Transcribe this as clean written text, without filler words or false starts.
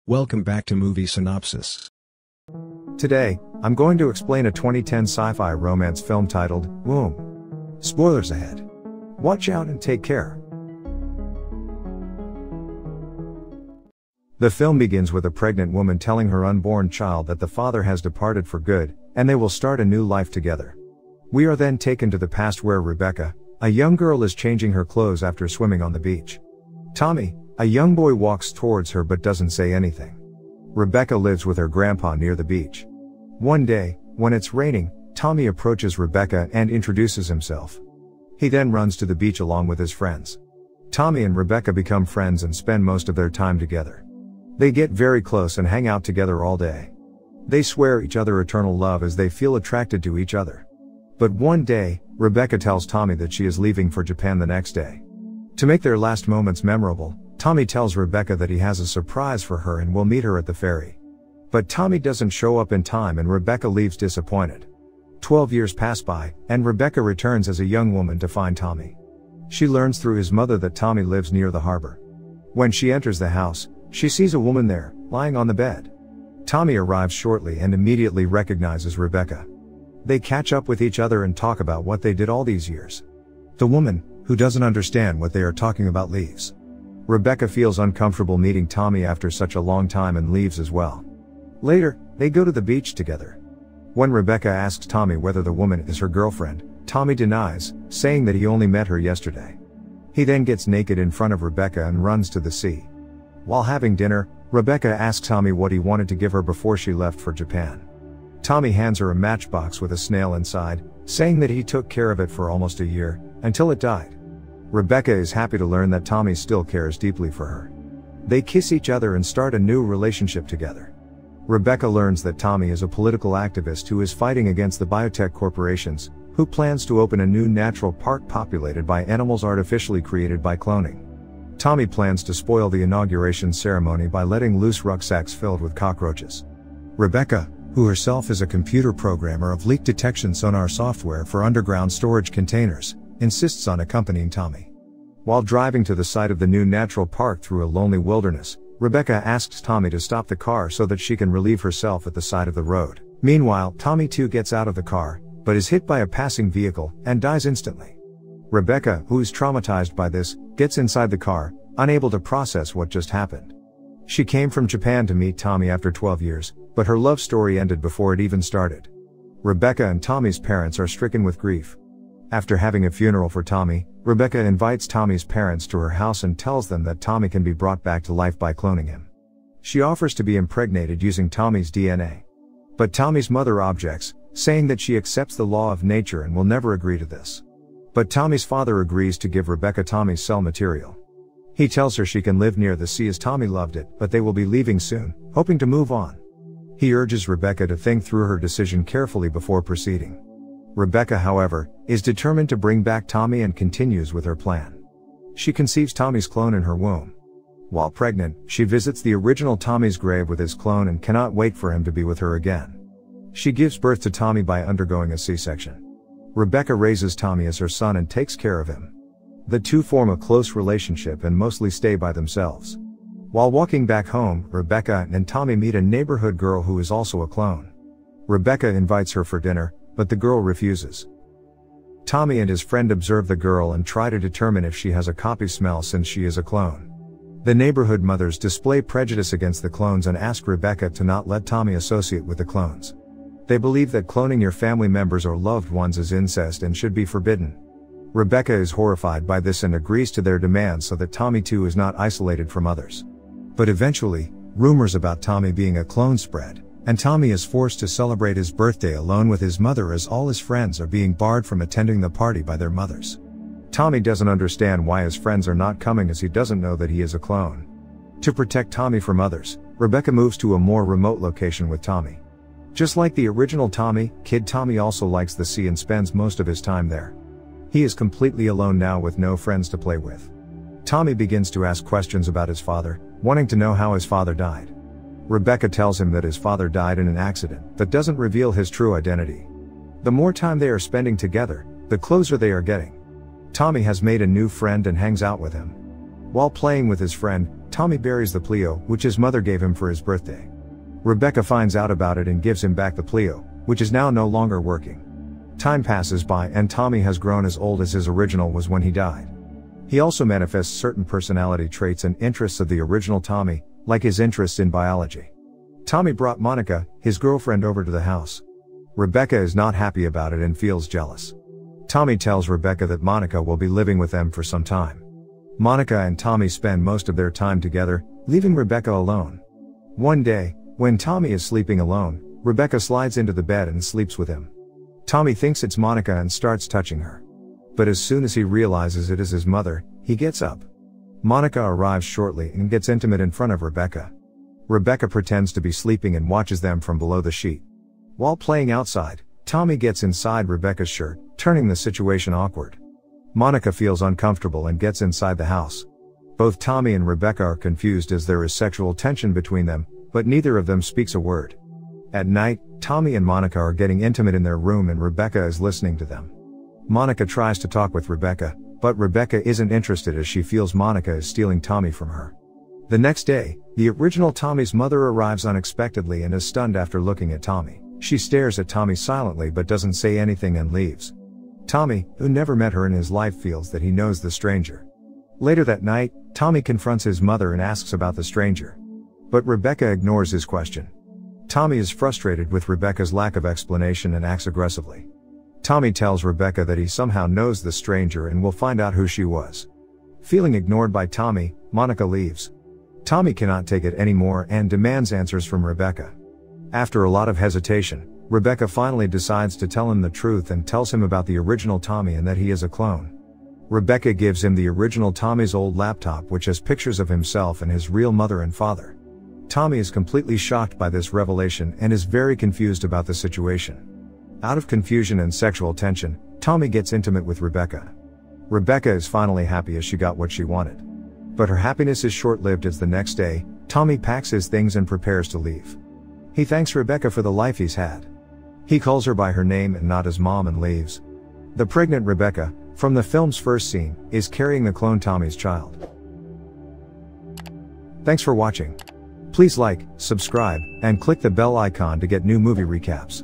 Welcome back to Movie Synopsis. Today, I'm going to explain a 2010 sci-fi romance film titled, Womb. Spoilers ahead. Watch out and take care. The film begins with a pregnant woman telling her unborn child that the father has departed for good, and they will start a new life together. We are then taken to the past where Rebecca, a young girl, is changing her clothes after swimming on the beach. Tommy, a young boy, walks towards her but doesn't say anything. Rebecca lives with her grandpa near the beach. One day, when it's raining, Tommy approaches Rebecca and introduces himself. He then runs to the beach along with his friends. Tommy and Rebecca become friends and spend most of their time together. They get very close and hang out together all day. They swear each other eternal love as they feel attracted to each other. But one day, Rebecca tells Tommy that she is leaving for Japan the next day. To make their last moments memorable, Tommy tells Rebecca that he has a surprise for her and will meet her at the ferry. But Tommy doesn't show up in time and Rebecca leaves disappointed. 12 years pass by, and Rebecca returns as a young woman to find Tommy. She learns through his mother that Tommy lives near the harbor. When she enters the house, she sees a woman there, lying on the bed. Tommy arrives shortly and immediately recognizes Rebecca. They catch up with each other and talk about what they did all these years. The woman, who doesn't understand what they are talking about, leaves. Rebecca feels uncomfortable meeting Tommy after such a long time and leaves as well. Later, they go to the beach together. When Rebecca asks Tommy whether the woman is her girlfriend, Tommy denies, saying that he only met her yesterday. He then gets naked in front of Rebecca and runs to the sea. While having dinner, Rebecca asks Tommy what he wanted to give her before she left for Japan. Tommy hands her a matchbox with a snail inside, saying that he took care of it for almost a year, until it died. Rebecca is happy to learn that Tommy still cares deeply for her. They kiss each other and start a new relationship together. Rebecca learns that Tommy is a political activist who is fighting against the biotech corporations, who plans to open a new natural park populated by animals artificially created by cloning. Tommy plans to spoil the inauguration ceremony by letting loose rucksacks filled with cockroaches. Rebecca, who herself is a computer programmer of leak detection sonar software for underground storage containers, insists on accompanying Tommy. While driving to the site of the new natural park through a lonely wilderness, Rebecca asks Tommy to stop the car so that she can relieve herself at the side of the road. Meanwhile, Tommy too gets out of the car, but is hit by a passing vehicle, and dies instantly. Rebecca, who is traumatized by this, gets inside the car, unable to process what just happened. She came from Japan to meet Tommy after 12 years, but her love story ended before it even started. Rebecca and Tommy's parents are stricken with grief. After having a funeral for Tommy, Rebecca invites Tommy's parents to her house and tells them that Tommy can be brought back to life by cloning him. She offers to be impregnated using Tommy's DNA. But Tommy's mother objects, saying that she accepts the law of nature and will never agree to this. But Tommy's father agrees to give Rebecca Tommy's cell material. He tells her she can live near the sea as Tommy loved it, but they will be leaving soon, hoping to move on. He urges Rebecca to think through her decision carefully before proceeding. Rebecca, however, is determined to bring back Tommy and continues with her plan. She conceives Tommy's clone in her womb. While pregnant, she visits the original Tommy's grave with his clone and cannot wait for him to be with her again. She gives birth to Tommy by undergoing a C-section. Rebecca raises Tommy as her son and takes care of him. The two form a close relationship and mostly stay by themselves. While walking back home, Rebecca and Tommy meet a neighborhood girl who is also a clone. Rebecca invites her for dinner, but the girl refuses. Tommy and his friend observe the girl and try to determine if she has a copy smell since she is a clone. The neighborhood mothers display prejudice against the clones and ask Rebecca to not let Tommy associate with the clones. They believe that cloning your family members or loved ones is incest and should be forbidden. Rebecca is horrified by this and agrees to their demands so that Tommy too is not isolated from others. But eventually, rumors about Tommy being a clone spread, and Tommy is forced to celebrate his birthday alone with his mother as all his friends are being barred from attending the party by their mothers. Tommy doesn't understand why his friends are not coming as he doesn't know that he is a clone. To protect Tommy from others, Rebecca moves to a more remote location with Tommy. Just like the original Tommy, Kid Tommy also likes the sea and spends most of his time there. He is completely alone now with no friends to play with. Tommy begins to ask questions about his father, wanting to know how his father died. Rebecca tells him that his father died in an accident, but doesn't reveal his true identity. The more time they are spending together, the closer they are getting. Tommy has made a new friend and hangs out with him. While playing with his friend, Tommy buries the Pleo, which his mother gave him for his birthday. Rebecca finds out about it and gives him back the Pleo, which is now no longer working. Time passes by and Tommy has grown as old as his original was when he died. He also manifests certain personality traits and interests of the original Tommy, like his interests in biology. Tommy brought Monica, his girlfriend, over to the house. Rebecca is not happy about it and feels jealous. Tommy tells Rebecca that Monica will be living with them for some time. Monica and Tommy spend most of their time together, leaving Rebecca alone. One day, when Tommy is sleeping alone, Rebecca slides into the bed and sleeps with him. Tommy thinks it's Monica and starts touching her. But as soon as he realizes it is his mother, he gets up. Monica arrives shortly and gets intimate in front of Rebecca. Rebecca pretends to be sleeping and watches them from below the sheet. While playing outside, Tommy gets inside Rebecca's shirt, turning the situation awkward. Monica feels uncomfortable and gets inside the house. Both Tommy and Rebecca are confused as there is sexual tension between them, but neither of them speaks a word. At night, Tommy and Monica are getting intimate in their room and Rebecca is listening to them. Monica tries to talk with Rebecca, but Rebecca isn't interested as she feels Monica is stealing Tommy from her. The next day, the original Tommy's mother arrives unexpectedly and is stunned after looking at Tommy. She stares at Tommy silently but doesn't say anything and leaves. Tommy, who never met her in his life, feels that he knows the stranger. Later that night, Tommy confronts his mother and asks about the stranger. But Rebecca ignores his question. Tommy is frustrated with Rebecca's lack of explanation and acts aggressively. Tommy tells Rebecca that he somehow knows the stranger and will find out who she was. Feeling ignored by Tommy, Monica leaves. Tommy cannot take it anymore and demands answers from Rebecca. After a lot of hesitation, Rebecca finally decides to tell him the truth and tells him about the original Tommy and that he is a clone. Rebecca gives him the original Tommy's old laptop, which has pictures of himself and his real mother and father. Tommy is completely shocked by this revelation and is very confused about the situation. Out of confusion and sexual tension, Tommy gets intimate with Rebecca. Rebecca is finally happy as she got what she wanted. But her happiness is short-lived as the next day, Tommy packs his things and prepares to leave. He thanks Rebecca for the life he's had. He calls her by her name and not his mom and leaves. The pregnant Rebecca, from the film's first scene, is carrying the clone Tommy's child. Thanks for watching. Please like, subscribe, and click the bell icon to get new movie recaps.